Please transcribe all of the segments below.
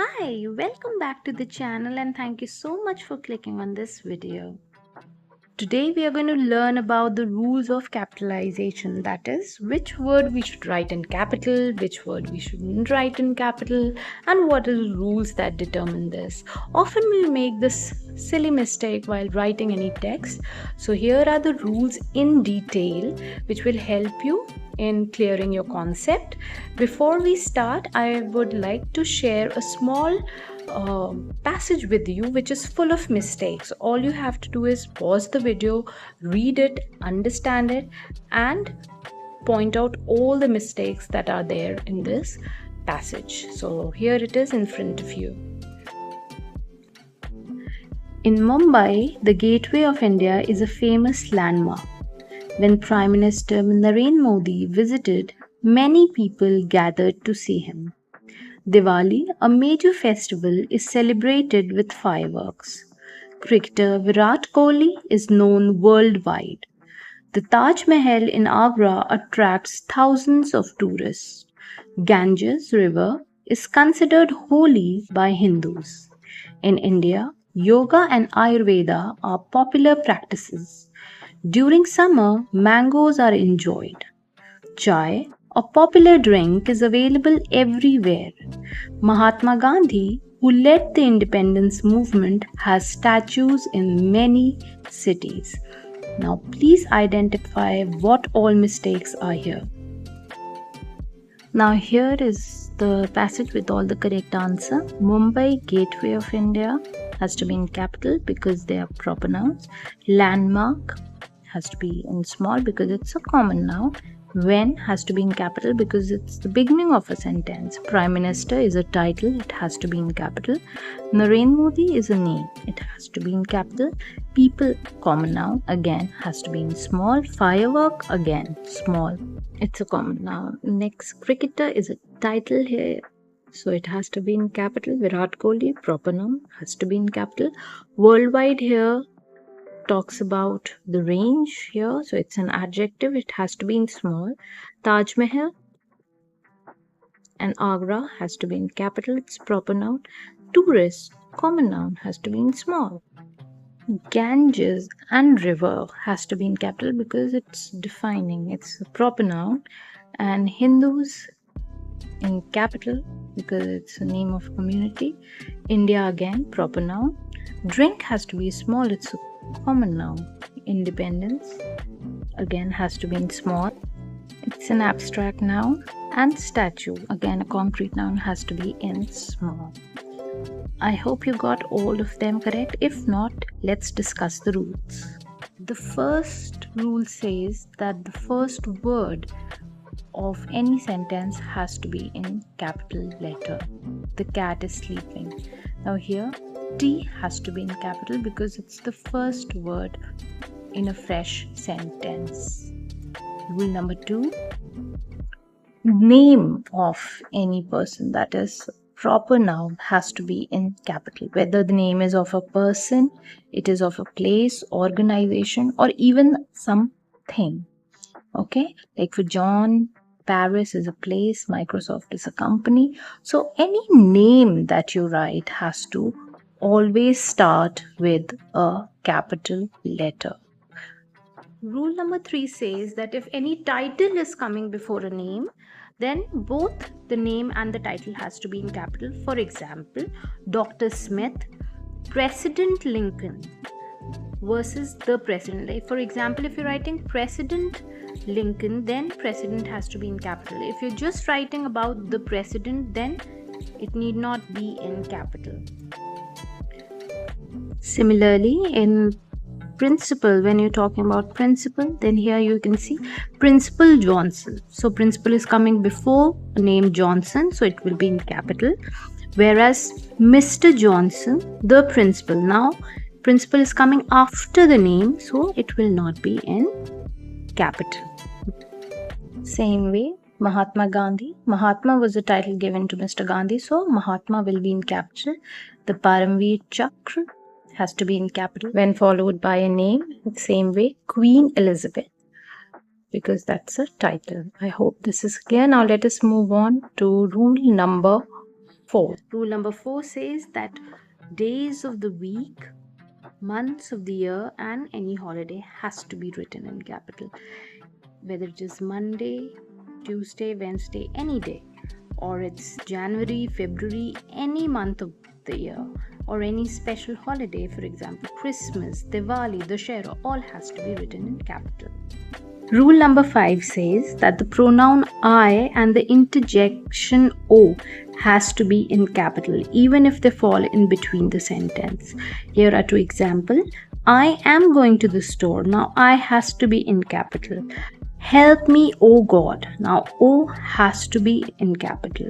Hi, welcome back to the channel and thank you so much for clicking on this video. Today we are going to learn about the rules of capitalization, that is, which word we should write in capital, which word we shouldn't write in capital, and what are the rules that determine this. Often we make this silly mistake while writing any text. So here are the rules in detail which will help you in clearing your concept. Before we start, I would like to share a small passage with you which is full of mistakes. All you have to do is pause the video, read it, understand it, and point out all the mistakes that are there in this passage. So here it is in front of you. In Mumbai, the Gateway of India is a famous landmark. When Prime Minister Narendra Modi visited, many people gathered to see him. Diwali, a major festival, is celebrated with fireworks. Cricketer Virat Kohli is known worldwide. The Taj Mahal in Agra attracts thousands of tourists. Ganges River is considered holy by Hindus. In India, yoga and Ayurveda are popular practices. During summer, mangoes are enjoyed. Chai, a popular drink, is available everywhere. Mahatma Gandhi, who led the independence movement, has statues in many cities. Now, please identify what all mistakes are here. Now, here is the passage with all the correct answer. Mumbai, Gateway of India, has to be in capital because they are proper nouns. Landmark has to be in small because it's a common noun. When has to be in capital because it's the beginning of a sentence. Prime Minister is a title, it has to be in capital. Narendra Modi is a name, it has to be in capital. People, common noun, again has to be in small. Firework, again small, it's a common noun. Next, cricketer is a title here, so it has to be in capital. Virat Kohli, proper noun, has to be in capital. Worldwide here talks about the range here, so it's an adjective, it has to be in small. Taj Mahal and Agra has to be in capital, it's proper noun. Tourist, common noun, has to be in small. Ganges and river has to be in capital because it's defining, it's a proper noun. And Hindus in capital because it's the name of community. India, again proper noun. Drink has to be small, it's a common noun. Independence, again has to be in small, it's an abstract noun. And statue, again a concrete noun, has to be in small. I hope you got all of them correct. If not, let's discuss the rules. The first rule says that the first word of any sentence has to be in capital letter. The cat is sleeping. Now here, T has to be in capital because it's the first word in a fresh sentence. Rule number 2, name of any person, that is proper noun, has to be in capital. Whether the name is of a person, it is of a place, organization, or even something. Okay, like for John, Paris is a place, Microsoft is a company. So any name that you write has to always start with a capital letter. Rule number 3 says that if any title is coming before a name, then both the name and the title has to be in capital. For example, Dr. Smith, President Lincoln versus the president. Like for example, if you're writing President Lincoln, then president has to be in capital. If you're just writing about the president, then it need not be in capital. Similarly, in principal, when you're talking about principal, then here you can see Principal Johnson. So principal is coming before the name Johnson, so it will be in capital. Whereas Mr. Johnson, the principal, now principal is coming after the name, so it will not be in capital. Same way, Mahatma Gandhi. Mahatma was the title given to Mr. Gandhi, so Mahatma will be in capital. The Paramveer Chakra has to be in capital when followed by a name. Same way, Queen Elizabeth, because that's a title. I hope this is clear. Now let us move on to rule number 4. Rule number 4 says that days of the week, months of the year, and any holiday has to be written in capital. Whether it is Monday, Tuesday, Wednesday, any day, or it's January, February, any month of the year, or any special holiday, for example, Christmas, Diwali, Dussehra, all has to be written in capital. Rule number 5 says that the pronoun I and the interjection O has to be in capital, even if they fall in between the sentence. Here are two examples. I am going to the store. Now I has to be in capital. Help me, O God. Now O has to be in capital.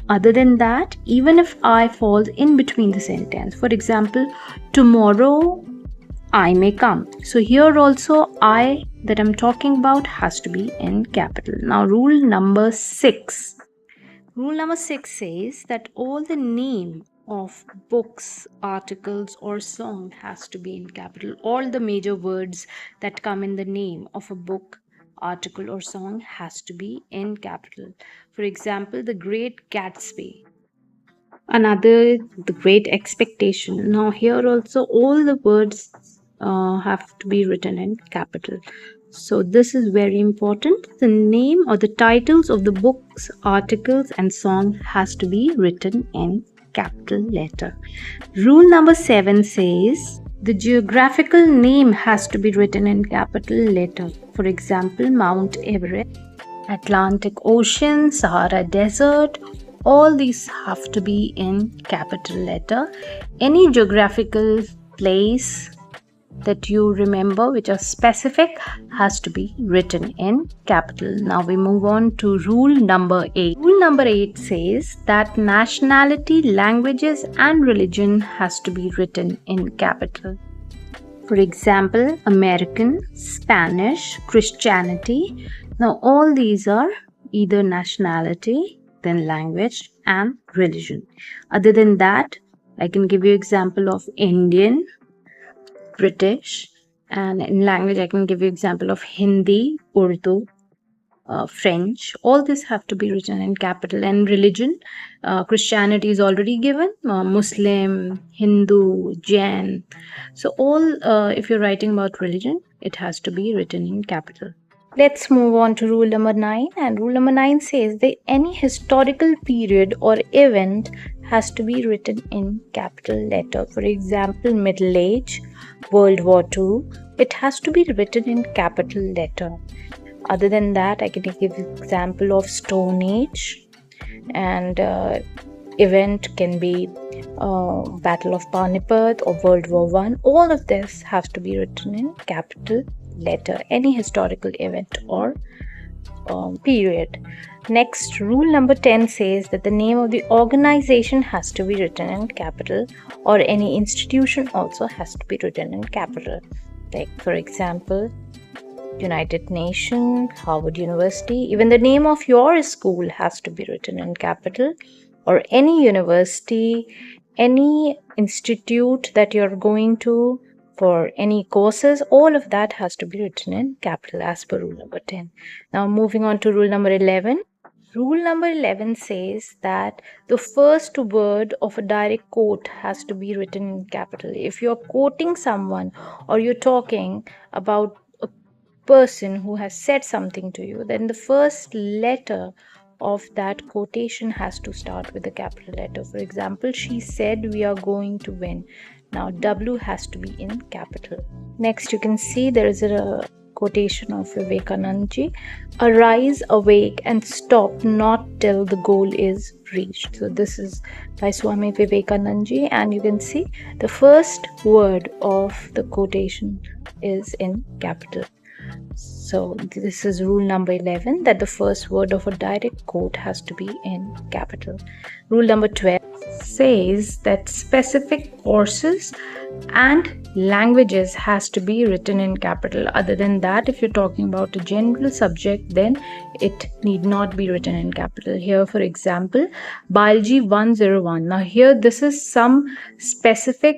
Other than that, even if I falls in between the sentence, for example, tomorrow I may come. So here also I that I'm talking about has to be in capital. Now rule number 6. Rule number 6 says that all the name of books, articles or song has to be in capital. All the major words that come in the name of a book, article or song has to be in capital. For example, The Great Gatsby. Another, The Great Expectation. Now here also all the words have to be written in capital. So this is very important. The name or the titles of the books, articles and song has to be written in capital letter. Rule number 7 says the geographical name has to be written in capital letter. For example, Mount Everest, Atlantic Ocean, Sahara Desert, all these have to be in capital letter. Any geographical place that you remember which are specific has to be written in capital. Now we move on to rule number 8. Rule number 8 says that nationality, languages and religion has to be written in capital. For example, American, Spanish, Christianity. Now all these are either nationality, then language and religion. Other than that, I can give you example of Indian, British, and in language I can give you example of Hindi, Urdu, French. All this have to be written in capital. And religion, Christianity is already given, Muslim, Hindu, Jain. So all if you're writing about religion, it has to be written in capital. Let's move on to rule number 9. And rule number 9 says that any historical period or event has to be written in capital letter. For example, Middle Age, World War II, it has to be written in capital letter. Other than that, I can give example of Stone Age, and event can be Battle of Panipat or World War I. All of this has to be written in capital letter, any historical event or period. Next, rule number 10 says that the name of the organization has to be written in capital, or any institution also has to be written in capital. Like for example, United Nations, Harvard University. Even the name of your school has to be written in capital, or any university, any institute that you're going to for any courses, all of that has to be written in capital as per rule number 10. Now moving on to rule number 11. Rule number 11 says that the first word of a direct quote has to be written in capital. If you're quoting someone or you're talking about a person who has said something to you, then the first letter of that quotation has to start with a capital letter. For example, she said we are going to win. Now W has to be in capital. Next, you can see there is a quotation of Vivekananda ji. Arise, awake and stop not till the goal is reached. So this is by Swami Vivekananda ji, and you can see the first word of the quotation is in capital. So this is rule number 11, that the first word of a direct quote has to be in capital. Rule number 12 says that specific courses and languages has to be written in capital. Other than that, if you're talking about a general subject, then it need not be written in capital. Here, for example, Biology 101. Now here, this is some specific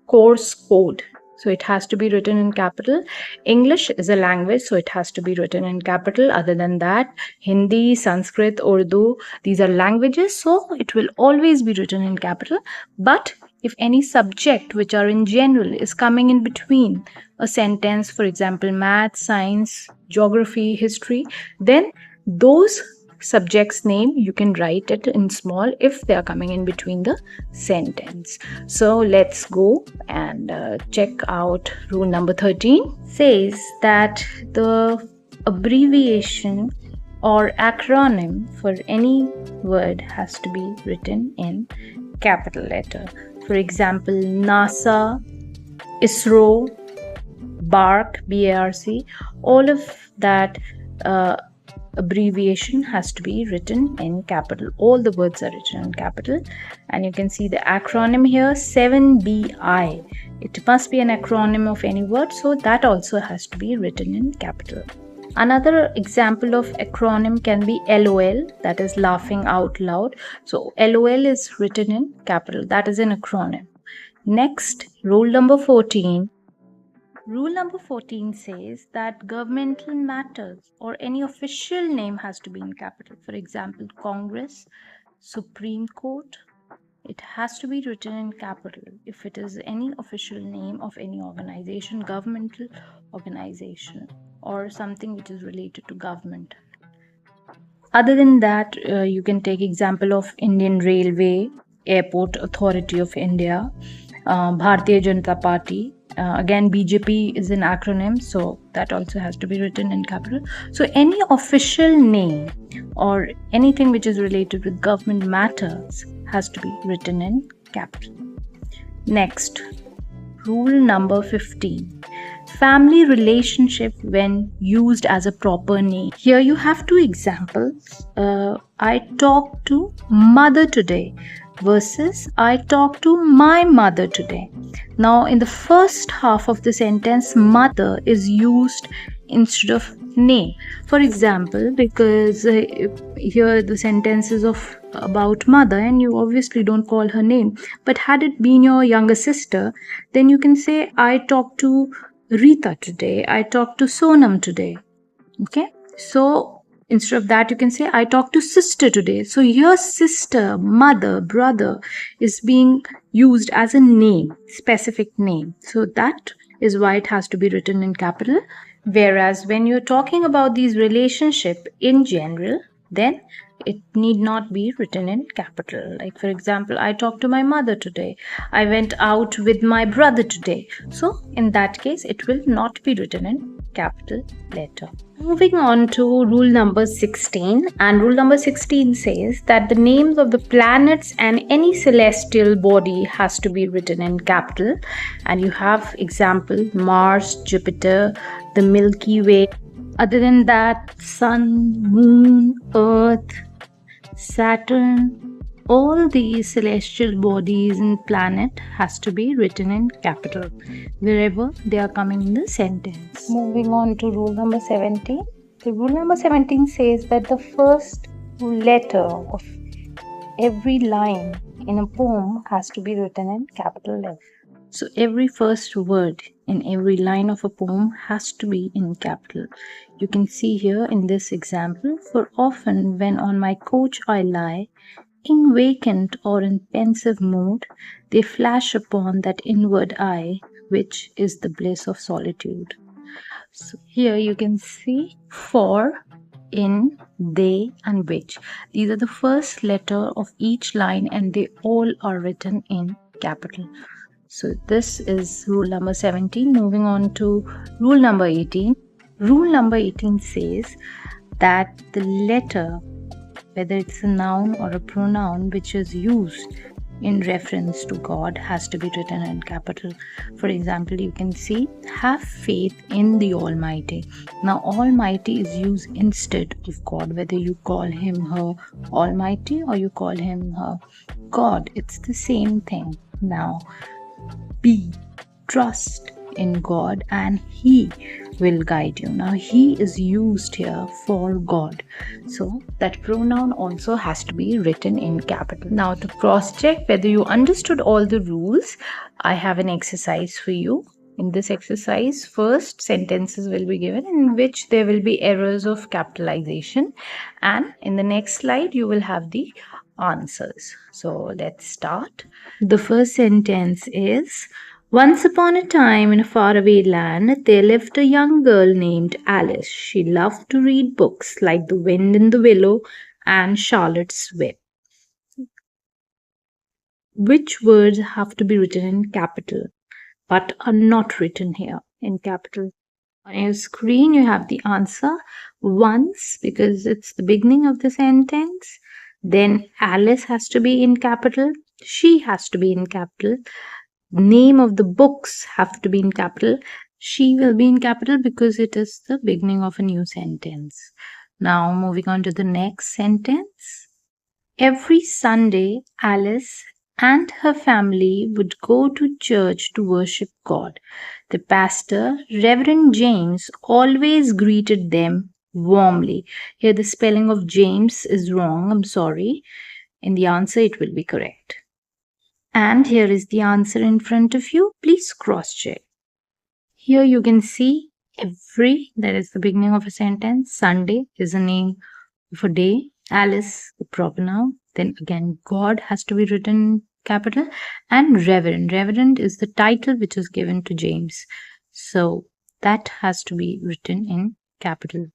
course code. so it has to be written in capital. English is a language, so it has to be written in capital. Other than that, Hindi, Sanskrit, Urdu, these are languages, so it will always be written in capital. But if any subject which are in general is coming in between a sentence, for example, math, science, geography, history, then those subject's name you can write it in small if they are coming in between the sentence. So let's go and check out rule number 13. Says that the abbreviation or acronym for any word has to be written in capital letter. For example, NASA, ISRO, BARC, BARC, all of that abbreviation has to be written in capital. All the words are written in capital, and you can see the acronym here, 7BI. It must be an acronym of any word, so that also has to be written in capital. Another example of acronym can be LOL, that is laughing out loud. So LOL is written in capital, that is an acronym. Next, rule number 14. Rule number 14 says that governmental matters or any official name has to be in capital. For example, Congress, Supreme Court, it has to be written in capital if it is any official name of any organization, governmental organization, or something which is related to government. Other than that, you can take example of Indian Railway, Airport Authority of India, Bharatiya Janata Party. Again, BJP is an acronym, so that also has to be written in capital. So any official name or anything which is related with government matters has to be written in capital. Next, rule number 15. Family relationship when used as a proper name. Here you have two examples. I talked to mother today versus I talked to my mother today. Now in the first half of the sentence, mother is used instead of name. For example, because here the sentence is about mother and you obviously don't call her name, but had it been your younger sister, then you can say I talked to Rita today, I talked to Sonam today. Okay, so instead of that you can say I talked to sister today. So your sister, mother, brother is being used as a name, specific name. So that is why it has to be written in capital. Whereas when you're talking about these relationship in general, then it need not be written in capital. Like for example, I talked to my mother today, I went out with my brother today. So in that case, it will not be written in capital letter. Moving on to rule number 16, and rule number 16 says that the names of the planets and any celestial body has to be written in capital. And you have example Mars, Jupiter, the Milky Way. Other than that, Sun, Moon, Earth, Saturn, all these celestial bodies and planet has to be written in capital wherever they are coming in the sentence. Moving on to rule number 17. The rule number 17 says that the first letter of every line in a poem has to be written in capital letter. So every first word in every line of a poem has to be in capital. You can see here in this example, for often when on my couch I lie, in vacant or in pensive mood, they flash upon that inward eye, which is the bliss of solitude. So here you can see for, in, they, and which. These are the first letter of each line and they all are written in capital. So this is rule number 17. Moving on to rule number 18. Rule number 18 says that the letter, whether it's a noun or a pronoun which is used in reference to God, has to be written in capital. For example, you can see have faith in the Almighty. Now Almighty is used instead of God, whether you call him her Almighty or you call him her God, it's the same thing. Now trust in God and he will guide you. Now he is used here for God, so that pronoun also has to be written in capital. Now to cross check whether you understood all the rules, I have an exercise for you. in this exercise, first sentences will be given in which there will be errors of capitalization, and in the next slide you will have the answers. So let's start. The first sentence is, once upon a time in a faraway land, there lived a young girl named Alice. She loved to read books like The Wind in the Willow and Charlotte's Web. Which words have to be written in capital but are not written here in capital? On your screen, you have the answer once because it's the beginning of the sentence. Then Alice has to be in capital. She has to be in capital. Name of the books have to be in capital. She will be in capital because it is the beginning of a new sentence. Now, moving on to the next sentence. Every Sunday, Alice and her family would go to church to worship God. The pastor, Reverend James, always greeted them warmly. Here, the spelling of James is wrong. I'm sorry. In the answer, it will be correct. And here is the answer in front of you. Please cross check. Here you can see every, that is the beginning of a sentence. Sunday is a name of a day. Alice, the proper noun. Then again, God has to be written in capital. And Reverend. Reverend is the title which is given to James. So that has to be written in capital.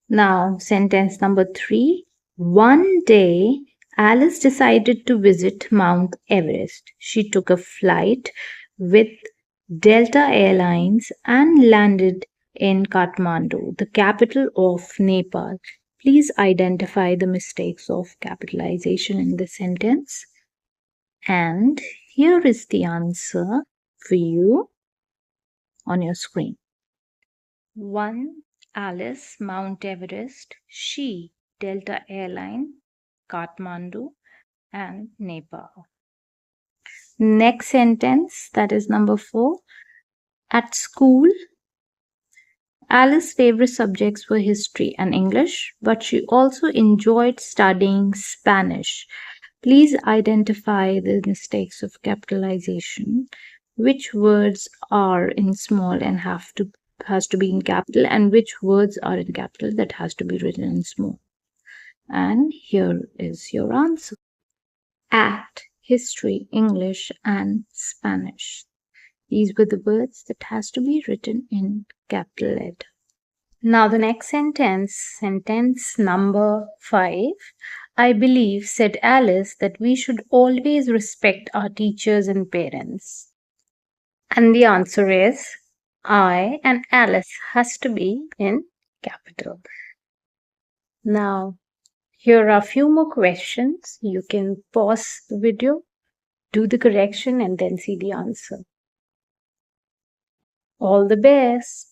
Now, sentence number 3. One day, Alice decided to visit Mount Everest. She took a flight with Delta Airlines and landed in Kathmandu, the capital of Nepal. Please identify the mistakes of capitalization in this sentence. And here is the answer for you on your screen. 1. Alice, Mount Everest. She, Delta Airline, Kathmandu, and Nepal. Next sentence, that is number 4. At school, Alice's favorite subjects were history and English, but she also enjoyed studying Spanish. Please identify the mistakes of capitalization. Which words are in small and has to be in capital, and which words are in capital that has to be written in small? And here is your answer. At, history, English, and Spanish. These were the words that has to be written in capital letter. Now the next sentence number 5. I believe, said Alice, that we should always respect our teachers and parents. And the answer is I and Alice has to be in capital. Now, here are a few more questions. You can pause the video, do the correction, and then see the answer. All the best.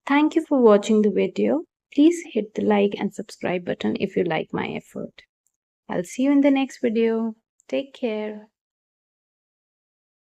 Thank you for watching the video. Please hit the like and subscribe button if you like my effort. I'll see you in the next video. Take care.